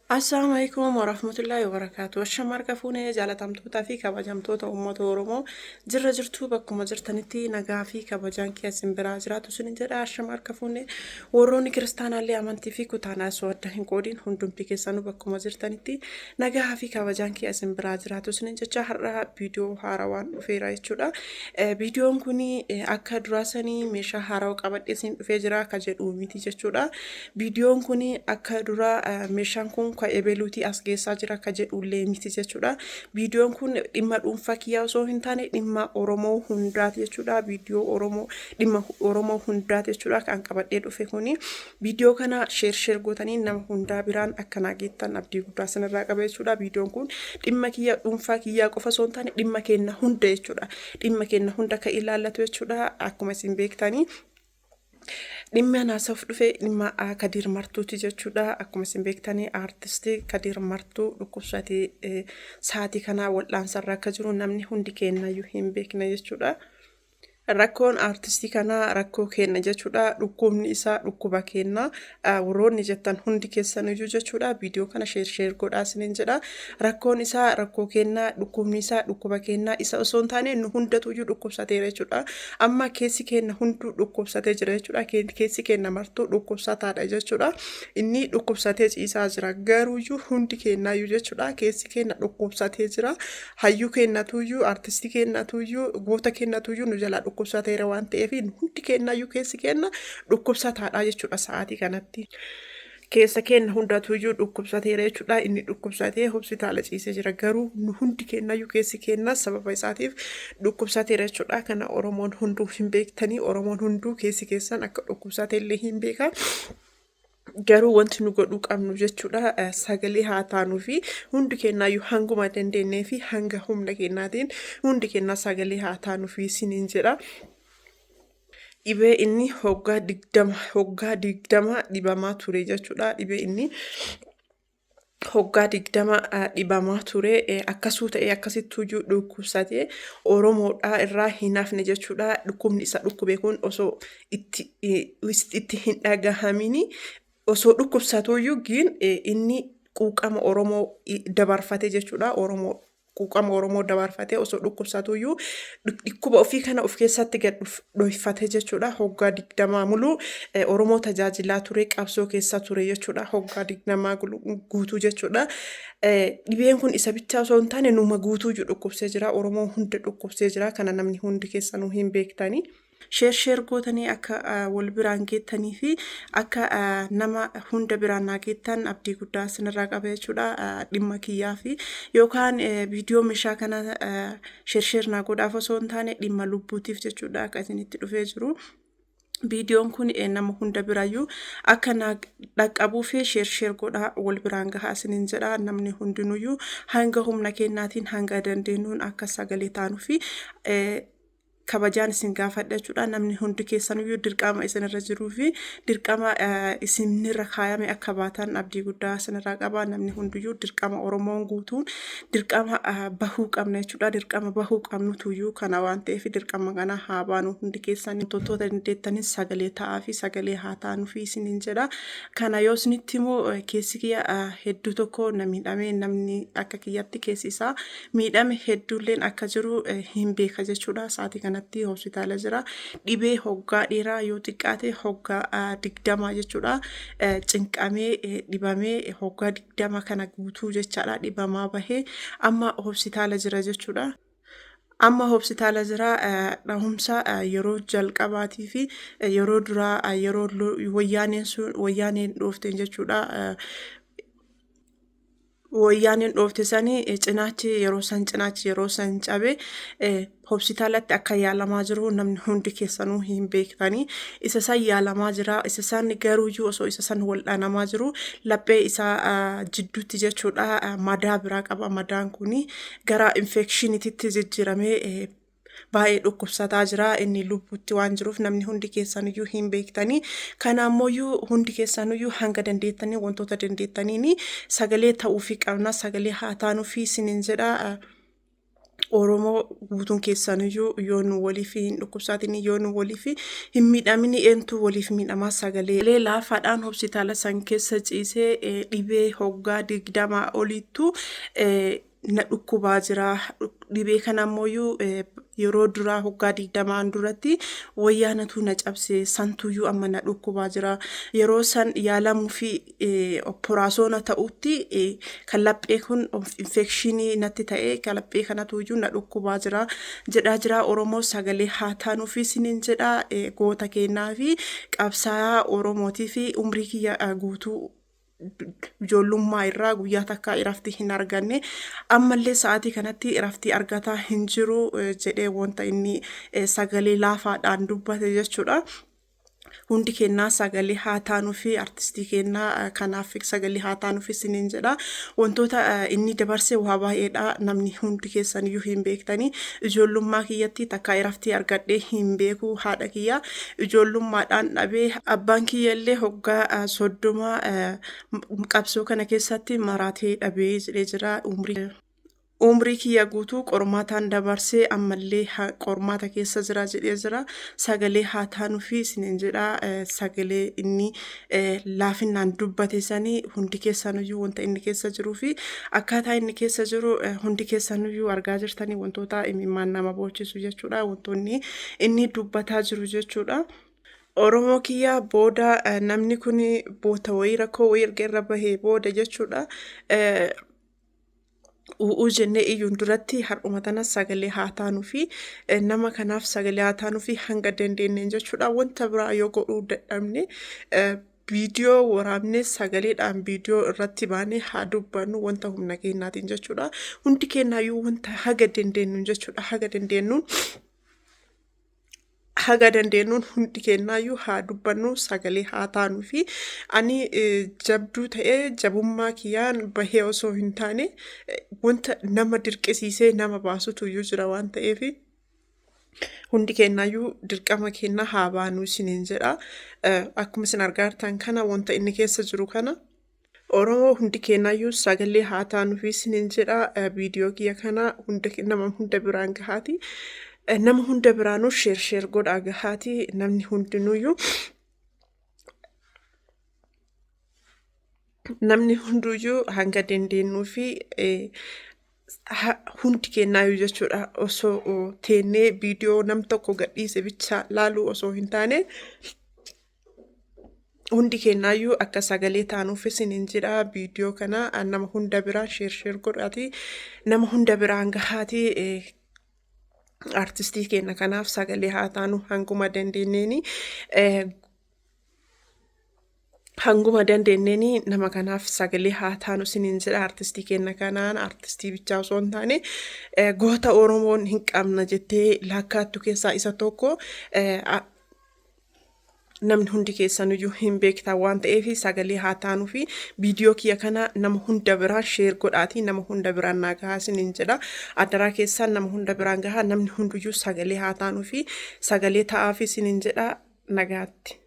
Assalamualaikum warahmatullahi wabarakatuh. Shamarra fuunee jaalatamtootaa fi kabajamtoota uummata Oromoo jirra jirtuu bakkuma jirtanitti nagaa fi kabajaan keessan biraa jiraatu sin jedha. Shamarra fuunee warroonni kiristaanaallee amantii fi kutaanaa osoo adda hin qoodin hundumti keessanuu bakkuma jirtanitti nagaa fi kabajaan keessan biraa jiraatu sin jecha har'a viidiyoo haarawaan dhufeera jechuudha. Viidiyoon kun akka duraasanii meeshaa haarawaa qabadhee sin dhufee jira ka jedhu miti jechuudha. Viidiyoon kun akka dura meeshaan kun ka ebeluuti as geessaa jira ka jedhullee miti jechuudha. Viidiyoon kun dhimma dhuunfaa kiyyaa osoo hin taane dhimma Oromoo hundaati jechuudha. Viidiyoo Oromoo dhimma Oromoo hundaati jechuudha kan qabadhee dhufe kuni. Viidiyoo kana sheer gootanii nama hundaa biraan akkana geettan abdii guddaa sanarraa qaba jechuudha. Viidiyoon kun dhimma kiyya dhuunfaa kiyyaa qofa osoo hin taane dhimma keenya hunda jechuudha. Dhimma keenya hunda ka ilaallatu jechuudha. Akkuma isin beektanii dhimma naasaaf dhufe dhimma Kadir Martuuti jechuudha. Akkuma isin beektanii aartistii Kadir Martuu dhukkubsatee sa'aatii kana wal'aansarra akka jiru namni hundi kennayyuu hin beekne jechuudha. Rakkoon aartistii kanaa rakkoo kenna jechuudha. Dhukkubni isaa dhukkuba kenna. Warroonni jettan hundi keessaniyyuu jechuudha. Viidiyoo kana sheer godhaa isiniin jedha. Rakkoon isaa rakkoo kenna, dhukkubni isaa dhukkuba kenna. Isa osoo hin taane nu hundatuyyuu dhukkubsateera jechuudha. Amma keessi keenya hunduu dhukkubsatee jira jechuudha. Keessi keenya martuu dhukkubsataadha jechuudha. Inni dhukkubsatee ciisaa jira. Garuuyyuu hundi kennayyuu jechuudha. Keessi keenya dhukkubsatee jira. Hayyuu kennatuyyuu, aartistii kennatuyyuu, goota kennatuyyuu nu jalaa dhukkubsateera waan ta'eef hundi kennayyuu keessi keenya dhukkubsataadha jechuudha sa'aatii kanatti. Keessa keenya hundatuyyuu dhukkubsateera jechuudha. Inni dhukkubsatee hospitaala ciisee jira. Garuu nu hundi kennayyuu keessi keenya sababa isaatiif dhukkubsateera jechuudha. Kana Oromoon hunduu hin beektanii Oromoon hunduu keessi keessan akka dhukkubsateellee hin beeka. Garuu wanti nu godhuu qabnu jechuudha sagalee haa taanuu fi hundi kennaayyuu hanguma dandeenyee fi hanga humna kennaatiin hundi kennaa sagalee haa taanuu fi isiniin jedha. Dhibee inni hoggaa digdama dhibamaa ture jechuudha. Dhibee inni hoggaa digdama dhibamaa ture akkasuu ta'ee akkasittuyyuu dhukkubsatee Oromoodhaa irraa hin hafne jechuudha. Dhukkubni isa dhukkube kun osoo itti hin dhagahamini osoo dhukkubsatuyyuu inni quuqama Oromoo dabarfate jechuudha. Quuqama Oromoo dabarfate osoo dhukkubsatuyyuu dhukkuba ofii kana of keessatti gad dhoofate jechuudha. Hoggaa digdamaa muluu Oromoo tajaajilaa ture, qabsoo keessa ture jechuudha. Hoggaa digdamaa guutuu jechuudha. Dhibeen kun isa bichaa osoo hin taane numa guutuuyyuu dhukkubsee jira. Oromoo hunda dhukkubsee jira. Kana namni hundi keessanuu hin beektanii. Sheer gootanii akka wal biraan geettanii fi akka nama hunda biraan geettan abdii guddaa sinirraa qaba jechuudha. Dhimma kiyyaa fi yookaan viidiyoo meeshaa kana sheer naa godhaaf osoo hin taane dhimma lubbuutiif jechuudha akka isinitti dhufee jiru. Viidiyoon kun nama hunda biraayyuu akka dhaqqabuu fi sheer godhaa wal biraan gahaa isiniin jedha. Namni hundinuyyuu hanga humna kennaatiin hanga dandeenyuun akka sagalee taanuu fi kabajaan isin gaafadha jechuudha. Namni hundi keessanuyyuu dirqama isinirra jiruu fi dirqama isinirra kaayame akka baatan abdii guddaa isinirraa qaba. Namni hundiyyuu dirqama Oromoon guutuun dirqama bahuu qabna jechuudha. Dirqama bahuu qabnutuyyuu kana waan ta'eef dirqama kana haa baanu hundi keessan wantoota dandeettanis sagalee ta'aa fi sagalee haa taanuu fi isiniin jedha. Kana yoo isinitti immoo keessi kiyya hedduu tokko miidhame namni akka kiyyatti keessi isaa miidhame hedduulleen akka jiru hin beeka jechuudha. Sa'aatii kanatti hospitaala jira. Dhibee hoggaa dheeraa yoo xiqqaate hoggaa digdama jechuudha. Cinqamee dhibamee hoggaa digdama kana guutuu jechaadha dhibamaa bahee amma hospitaala jira jechuudha. Amma hospitaala jira dhahumsa yeroo jalqabaatii fi yeroo duraa yeroo wayyaaneen dhoofteen jechuudha. Wayyaaneen dhoofte sanii cinaachi yeroo san cabe hospitaalatti akka yaalamaa jiru namni hundi keessanuu hin beektanii. Isa san yaalamaa jira. Isa san garuuyyuu osoo isa san wal'aanamaa jiru laphee isaa jidduutti jechuudha madaa biraa qaba. Madaan kuni gara infekshiniititti jijjiiramee baay'ee dhukkubsataa jira. Inni lubbuutti waan jiruuf namni hundi keessaniyyuu hin beektanii. Kanaammoo hundi keessaniyyuu hanga dandeettanii wantoota dandeettaniin sagalee ta'uu fi qabna. Sagalee haa taanuu fi isiniin jedha. Oromoo guutuun keessaniyyuu yoo nu waliif hin dhukkubsaatiin yoo nu waliif hin miidhamini eentu waliif miidhamaa sagalee laafaadhaan hospitaala san keessa ciisee dhibee hoggaa 20 oliittu na dhukkubaa jira. Dhibee kanammoo yeroo duraa hoggaa 20 duratti wayyaanatu na cabse santuyyuu amma na dhukkubaa jira. Yeroo san yaalamuu fi operaasyoona ta'utti kan laphee kun infekshinii natti ta'e kan laphee kanatuyyuu na dhukkubaa jira jedhaa jira. Oromoo sagalee haa taanuu fi siniin jedha goota kennaa fi qabsaa'aa Oromootii fi umrii kiyya guutuu ijoollummaa irraa guyyaa takka irafti hin arganne ammallee sa'aatii kanatti irafti argataa hin jiru jedhee wanta inni sagalee laafaadhaan dubbate jechuudha. Hundi kennaa sagalee haa taanuu fi artistii kennaa kanaaf sagalee haa taanuu fi siniin jedha. Wantoota inni dabarse waa baay'eedha. Namni hundi keessaniyyuu hin beektanii. Ijoollummaa kiyyatti takka iraftii argadhee hin beeku haadha kiyya. Ijoollummaadhaan dhabee abbaan kiyya illee hoggaa 30 qabsoo kana keessatti maraatee dhabee jedhee jira. Umrii kiyya guutuu qormaataan dabarsee ammallee qormaata keessa jira jedhee jira. Sagalee haa taanuu fi siniin jedha. Sagalee inni laafinaan dubbate sanii hundi keessaniyyuu wanta inni keessa jiruu fi akkaataa inni keessa jiru hundi keessaniyyuu argaa jirtanii wantoota imimmaan nama boonchisu jechuudha. Wantoonni inni dubbataa jiru jechuudha. Oromoo kiyya booda namni kun boota wayii rakkoo wayii erga irra bahee booda jechuudha. Jennee iyyuun duratti har'uma tana sagalee haa taanuu fi nama kanaaf sagalee haa taanuu fi hanga dandeenyeen jechuudha. Wanta biraa yoo godhuu dadhabne viidiyoo waraabnee sagaleedhaan viidiyoo irratti baanee haa dubbannu wanta humna keenyaatiin jechuudha. Hundi keenyaayyuu wanta haga dandeenyuun jechuudha. Haga dandeenyuun hundi keenyaayyuu haa dubbannu sagalee haa taanuu fi ani jabduu ta'ee jabummaa kiyyaan bahee osoo hin taane wanta nama dirqisiisee nama baasutu iyyuu jira waan ta'eef hundi keenyaayyuu dirqama keenya haa baanuu siniin jedha. Akkuma isin argaa jirtan kana wanta inni keessa jiru kana. Oromoo hundi keenyaayyuu sagalee haa taanuu fi siniin jedha. Viidiyoo kiyya kana nama hunda biraan gahaati. Nama hunda biraanuu sheer godhaa gahaati. Namni hunduyyuu hanga dandeenyuu fi hundi keenyaayyuu jechuudha osoo teennee viidiyoo nam tokko gadhiise bicha laaluu osoo hin taane hundi keenyaayyuu akka sagalee taanuuf isiniin jedha. Viidiyoo kana nama hunda biraan sheer godhaati. Nama hunda biraan gahaati. Artistii keenya kanaaf sagalee haa taanu hanguma dandeenyeeni nama kanaaf sagalee haa taanu isiniin jedha. Artistii keenya kanaan artistii bichaa osoo hin taane goota Oromoon hin qabna jettee laakkaattu keessaa isa tokko. Namni hundi keessaniyyuu hin beektan waan ta'eef sagalee haa taanuu fi viidiyoo kiyya kana nama hunda biraan sheer godhaati. Nama hunda biraan naa gahaa isiniin jedha. Adaraa keessaan nama hunda biraan gahaa namni hunduyyuu sagalee haa taanuu fi sagalee ta'aa fi isiniin jedha. Nagaatti.